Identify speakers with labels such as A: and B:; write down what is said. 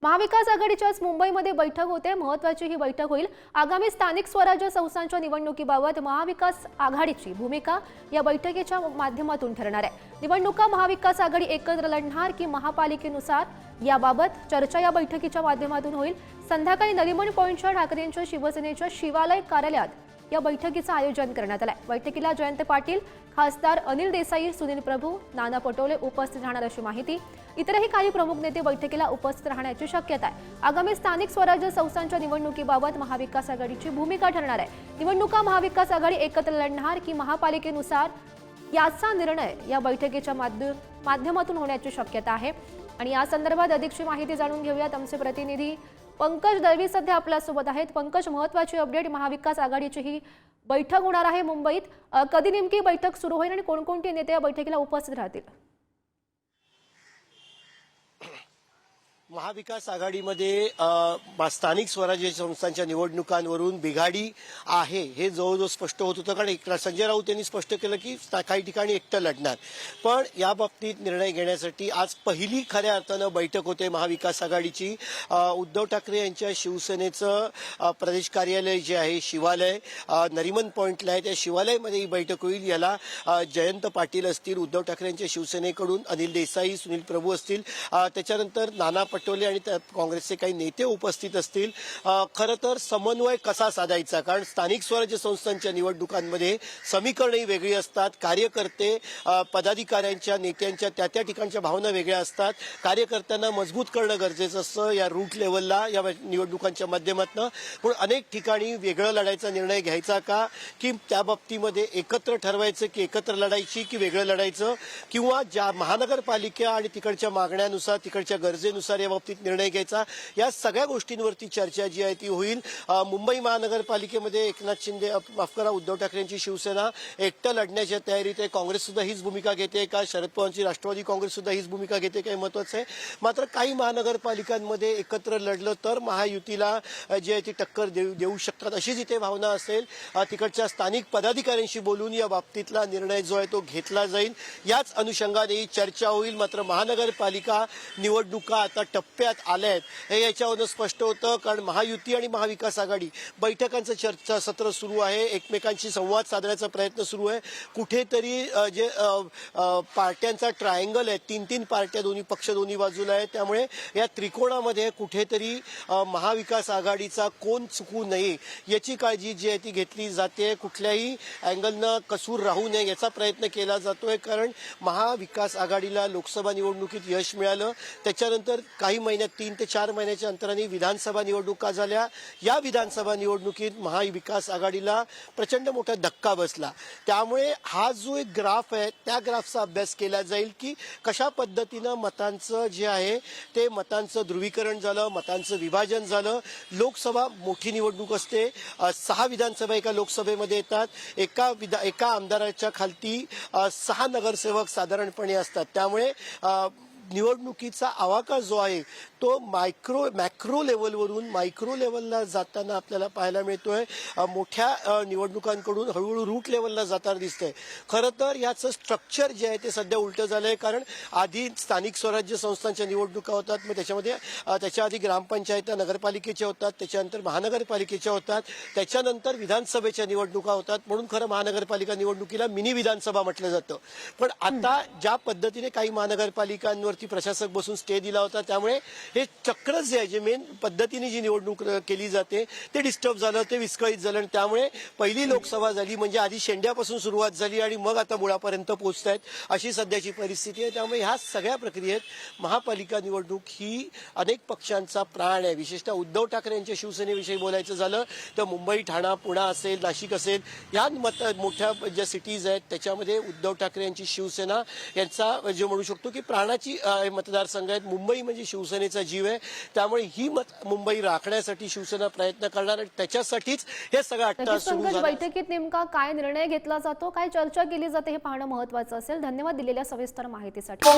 A: महाविकास आघाडीच्या आज मुंबईमध्ये बैठक होते। महत्त्वाची ही बैठक होईल। आगामी स्थानिक स्वराज्य संस्थांच्या निवडणुकीबाबत महाविकास आघाडीची भूमिका या बैठकीच्या माध्यमातून ठरणार आहे। निवडणुका महाविकास आघाडी एकत्र लढणार की महापालिकेनुसार याबाबत चर्चा या बैठकीच्या माध्यमातून होईल। संध्याकाळी नरिमन पॉइंटच्या ठाकरेंच्या शिवसेनेच्या शिवालय कार्यालयात या बैठकीचं आयोजन करण्यात आलंय। बैठकीला जयंत पाटील, खासदार अनिल देसाई, सुनील प्रभू, नाना पटोले उपस्थित राहणार अशी माहिती। इतरही काही प्रमुख नेते बैठकीला उपस्थित राहण्याची शक्यता आहे। आगामी स्थानिक स्वराज्य संस्थांच्या निवडणुकीबाबत महाविकास आघाडीची भूमिका ठरणार आहे। निवडणुका महाविकास आघाडी एकत्र लढणार की महापालिकेनुसार याचा निर्णय या बैठकीच्या माध्यमातून होण्याची शक्यता आहे। आणि या संदर्भात अधिकची माहिती जाणून घेऊयात। आमचे प्रतिनिधी पंकज दळवी सध्या आपल्यासोबत आहेत। पंकज, महत्त्वाची अपडेट, महाविकास आघाडीची ही बैठक होणार आहे मुंबईत। कधी नेमकी बैठक सुरू होईल आणि कोणकोणते नेते या बैठकीला उपस्थित राहतील?
B: महाविकास आघाडीमध्ये स्थानिक स्वराज्य संस्थांच्या निवडणुकांवरून बिघाडी आहे हे जवळजवळ स्पष्ट होत होतं, कारण संजय राऊत यांनी स्पष्ट केलं की काही ठिकाणी एकटं लढणार। पण या बाबतीत निर्णय घेण्यासाठी आज पहिली खऱ्या अर्थानं बैठक होते महाविकास आघाडीची। उद्धव ठाकरे यांच्या शिवसेनेचं प्रदेश कार्यालय जे आहे शिवालय नरिमन पॉइंटला आहे, त्या शिवालयामध्ये ही बैठक होईल। याला जयंत पाटील असतील, उद्धव ठाकरे यांच्या शिवसेनेकडून अनिल देसाई, सुनील प्रभू असतील, त्याच्यानंतर नाना पटोले आणि काँग्रेसचे काही नेते उपस्थित असतील। खरं तर समन्वय कसा साधायचा, कारण स्थानिक स्वराज्य संस्थांच्या निवडणुकांमध्ये समीकरणही वेगळी असतात। कार्यकर्ते, पदाधिकाऱ्यांच्या, नेत्यांच्या त्या ठिकाणच्या भावना वेगळ्या असतात। कार्यकर्त्यांना मजबूत करणं गरजेचं असतं या रूट लेवलला, या निवडणुकांच्या माध्यमातून। पण अनेक ठिकाणी वेगळं लढायचा निर्णय घ्यायचा का, की त्या बाबतीमध्ये एकत्र ठरवायचं की एकत्र लढायची की वेगळं लढायचं, किंवा ज्या महानगरपालिका आणि तिकडच्या मागण्यानुसार, तिकडच्या गरजेनुसार या बाबतीत निर्णय घ्यायचा, या सगळ्या गोष्टींवरती चर्चा जी आहे ती होईल। मुंबई महानगरपालिकेमध्ये एकनाथ शिंदे, माफ करा, उद्धव ठाकरेंची शिवसेना एकटं लढण्याच्या तयारीत आहे। काँग्रेस सुद्धा हीच भूमिका घेते का, शरद पवारांची राष्ट्रवादी काँग्रेस सुद्धा हीच भूमिका घेते काय, महत्वाचं आहे। मात्र काही महानगरपालिकांमध्ये एकत्र लढलं तर महायुतीला जी आहे ती टक्कर देऊ शकतात अशी जिथे भावना असेल, तिकडच्या स्थानिक पदाधिकाऱ्यांशी बोलून या बाबतीतला निर्णय जो आहे तो घेतला जाईल। याच अनुषंगाने ही चर्चा होईल। मात्र महानगरपालिका निवडणुका आता टप्प्यात आल्या आहेत हे याच्यावरून स्पष्ट होतं, कारण महायुती आणि महाविकास आघाडी बैठकांचं चर्चा सत्र सुरू आहे, एकमेकांशी संवाद साधण्याचा प्रयत्न सुरू आहे। कुठेतरी जे पार्ट्यांचा ट्रायंगल आहे, तीन पार्ट्या, दोन्ही पक्ष दोन्ही बाजूला आहे, त्यामुळे या त्रिकोणामध्ये कुठेतरी महाविकास आघाडीचा कोण चुकू नये याची काळजी जी आहे ती घेतली जाते। कुठल्याही अँगलनं कसूर राहू नये याचा प्रयत्न केला जातोय, कारण महाविकास आघाडीला लोकसभा निवडणुकीत यश मिळालं, त्याच्यानंतर काही महिन्यात 3 ते 4 महिन्याच्या अंतराने विधानसभा निवडणुका झाल्या। या विधानसभा निवडणुकीत महाविकास आघाडीला प्रचंड मोठा धक्का बसला। त्यामुळे हा जो एक ग्राफ आहे त्या ग्राफचा अभ्यास केला जाईल की कशा पद्धतीनं मतांचं जे आहे ते मतांचं ध्रुवीकरण झालं, मतांचं विभाजन झालं। लोकसभा मोठी निवडणूक असते, 6 विधानसभा एका लोकसभेमध्ये येतात, एका आमदाराच्या खालती 6 नगरसेवक साधारणपणे असतात। त्यामुळे निवडणुकीचा आवाका जो आहे तो मॅक्रो लेवलवरून मायक्रो लेवलला जाताना आपल्याला पाहायला मिळतोय। मोठ्या निवडणुकांकडून हळूहळू रूट लेवलला जाताना दिसतंय। खरं तर याचं स्ट्रक्चर जे आहे ते सध्या उलटं झालंय, कारण आधी स्थानिक स्वराज्य संस्थांच्या निवडणुका होतात, मग त्याच्या आधी ग्रामपंचायत नगरपालिकेच्या होतात, त्याच्यानंतर महानगरपालिकेच्या होतात, त्याच्यानंतर विधानसभेच्या निवडणुका होतात। म्हणून खरं महानगरपालिका निवडणुकीला मिनी विधानसभा म्हटलं जातं। पण आता ज्या पद्धतीने काही महानगरपालिकांवर प्रशासक बसून स्टे दिला होता, त्यामुळे हे चक्रच जे आहे, जे मेन पद्धतीने जी निवडणूक केली जाते ते डिस्टर्ब झालं, ते विस्कळीत झालं। त्यामुळे पहिली लोकसभा झाली म्हणजे आधी शेंड्यापासून सुरुवात झाली आणि मग आता मुळापर्यंत पोहोचतायत अशी सध्याची परिस्थिती आहे। त्यामुळे ह्या सगळ्या प्रक्रियेत महापालिका निवडणूक ही अनेक पक्षांचा प्राण आहे। विशेषतः उद्धव ठाकरे यांच्या शिवसेनेविषयी बोलायचं झालं तर मुंबई, ठाणा, पुणे असेल, नाशिक असेल, या मोठ्या ज्या सिटीज आहेत त्याच्यामध्ये उद्धव ठाकरे यांची शिवसेना यांचा जे म्हणू शकतो की प्राणाची मतदारसंघ आहेत। मुंबई म्हणजे शिवसेनेचा जीव आहे, त्यामुळे ही मुंबई राखण्यासाठी शिवसेना प्रयत्न करणार आणि त्याच्यासाठीच हे सगळं अट्टा सुरू झालं।
A: बैठकीत नेमका काय निर्णय घेतला जातो, काय चर्चा केली जाते हे पाहणं महत्त्वाचं असेल। धन्यवाद दिलेल्या सविस्तर माहितीसाठी।